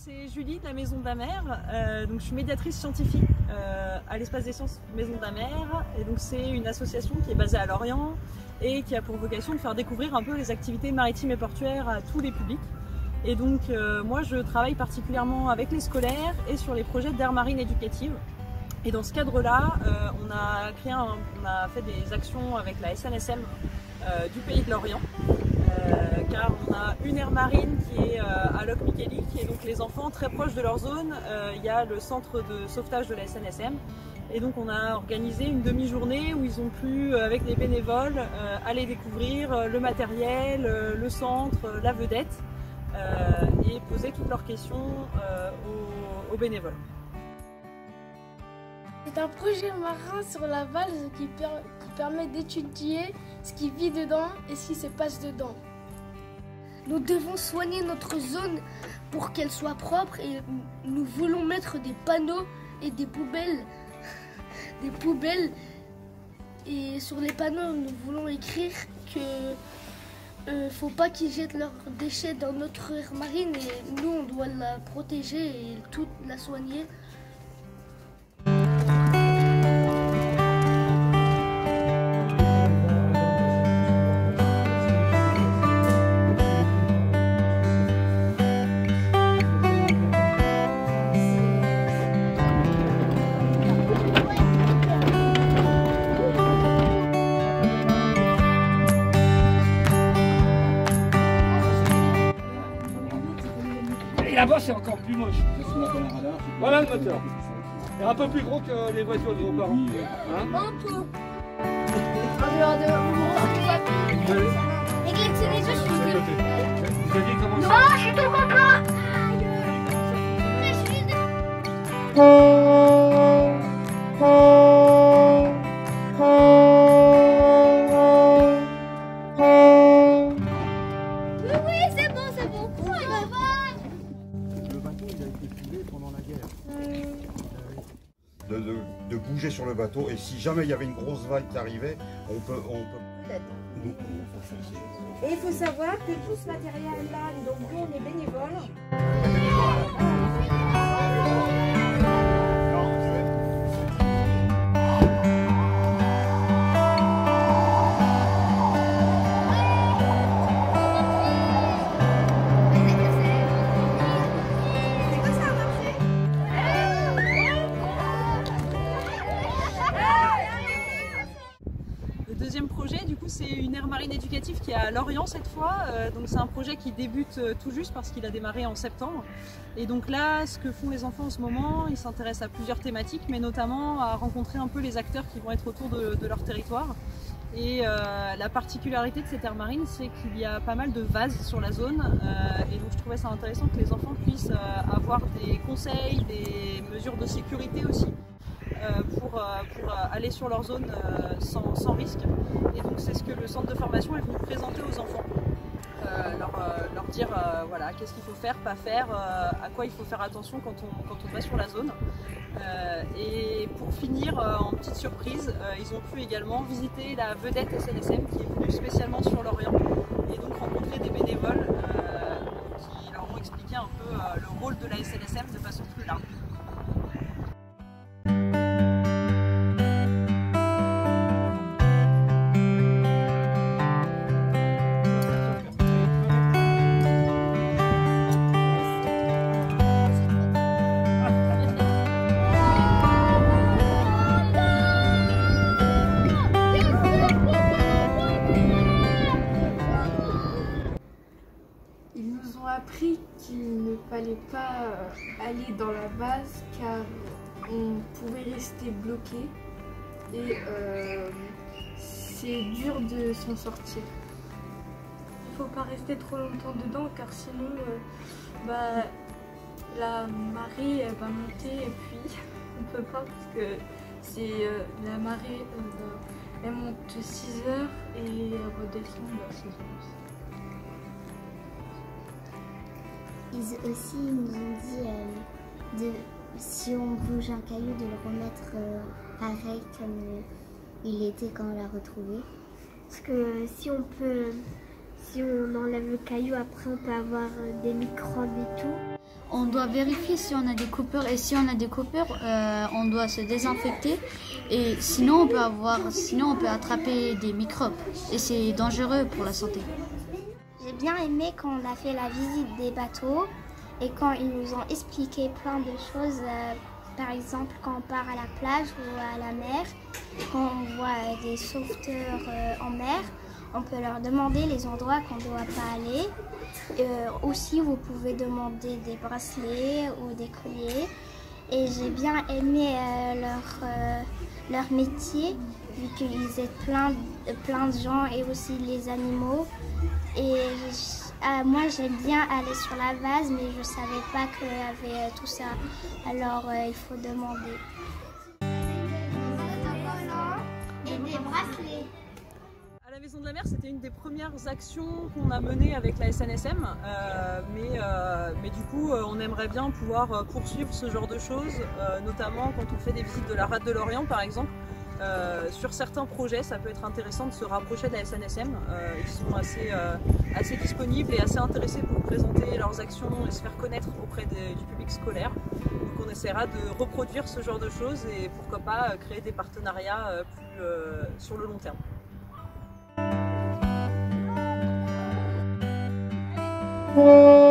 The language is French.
c'est Julie de la Maison d'Amer. Donc je suis médiatrice scientifique à l'Espace des Sciences Maison d'Amer. Et donc c'est une association qui est basée à Lorient et qui a pour vocation de faire découvrir un peu les activités maritimes et portuaires à tous les publics. Et donc moi je travaille particulièrement avec les scolaires et sur les projets d'aire marine éducative. Et dans ce cadre-là, on a fait des actions avec la SNSM du Pays de Lorient. Car on a une aire marine qui est à Locmiquélic et donc les enfants très proches de leur zone, il y a le centre de sauvetage de la SNSM et donc on a organisé une demi-journée où ils ont pu avec des bénévoles aller découvrir le matériel, le centre, la vedette et poser toutes leurs questions aux bénévoles. C'est un projet marin sur la valse qui permet d'étudier ce qui vit dedans et ce qui se passe dedans. Nous devons soigner notre zone pour qu'elle soit propre et nous voulons mettre des panneaux et des poubelles. Et sur les panneaux, nous voulons écrire que faut pas qu'ils jettent leurs déchets dans notre aire marine et nous on doit la protéger et toute la soigner. Et là-bas, c'est encore plus moche. Voilà le moteur. Il est un peu plus gros que les voitures de vos parents. Hein? Un peu. En dehors de et les yeux, je suis Vous avez comment ça? oh, je suis tout content. Oui, c'est bon, c'est bon. Le bateau, il a été coulé pendant la guerre. De bouger sur le bateau et si jamais il y avait une grosse vague qui arrivait, on peut... Et il faut savoir que tout ce matériel-là, donc nous on est bénévoles. Le deuxième projet, du coup, c'est une aire marine éducative qui est à Lorient cette fois. Donc c'est un projet qui débute tout juste parce qu'il a démarré en septembre. Et donc là, ce que font les enfants en ce moment, ils s'intéressent à plusieurs thématiques, mais notamment à rencontrer un peu les acteurs qui vont être autour de leur territoire. Et la particularité de cette aire marine, c'est qu'il y a pas mal de vases sur la zone. Et donc je trouvais ça intéressant que les enfants puissent avoir des conseils, des mesures de sécurité aussi. Pour aller sur leur zone sans risque. Et donc c'est ce que le centre de formation est venu présenter aux enfants. Leur dire voilà, qu'est-ce qu'il faut faire, pas faire, à quoi il faut faire attention quand on va sur la zone. Et pour finir, en petite surprise, ils ont pu également visiter la vedette SNSM qui est venue spécialement sur Lorient et donc rencontrer des bénévoles qui leur ont expliqué un peu le rôle de la SNSM de façon plus large. Ils nous ont appris qu'il ne fallait pas aller dans la base car on pouvait rester bloqué et c'est dur de s'en sortir. Il ne faut pas rester trop longtemps dedans car sinon la marée elle va monter et puis on ne peut pas parce que la marée elle monte 6 heures et elle redescend à 6 heures. Ils aussi nous ont dit si on bouge un caillou de le remettre pareil comme il était quand on l'a retrouvé. Parce que si si on enlève le caillou, après on peut avoir des microbes et tout. On doit vérifier si on a des coupures et si on a des coupures, on doit se désinfecter et sinon on peut attraper des microbes et c'est dangereux pour la santé. J'ai bien aimé quand on a fait la visite des bateaux et quand ils nous ont expliqué plein de choses, par exemple quand on part à la plage ou à la mer, quand on voit des sauveteurs en mer, on peut leur demander les endroits qu'on ne doit pas aller. Aussi, vous pouvez demander des bracelets ou des colliers. Et j'ai bien aimé leur métier, vu qu'ils aident plein de gens et aussi les animaux. Et moi, j'aime bien aller sur la vase, mais je ne savais pas qu'il y avait tout ça. Alors, il faut demander. Et des bracelets. À la Maison de la Mer, c'était une des premières actions qu'on a menées avec la SNSM, mais du coup on aimerait bien pouvoir poursuivre ce genre de choses, notamment quand on fait des visites de la rade de Lorient par exemple. Sur certains projets, ça peut être intéressant de se rapprocher de la SNSM. Ils sont assez disponibles et assez intéressés pour présenter leurs actions et se faire connaître auprès du public scolaire. Donc on essaiera de reproduire ce genre de choses et pourquoi pas créer des partenariats sur le long terme. Oh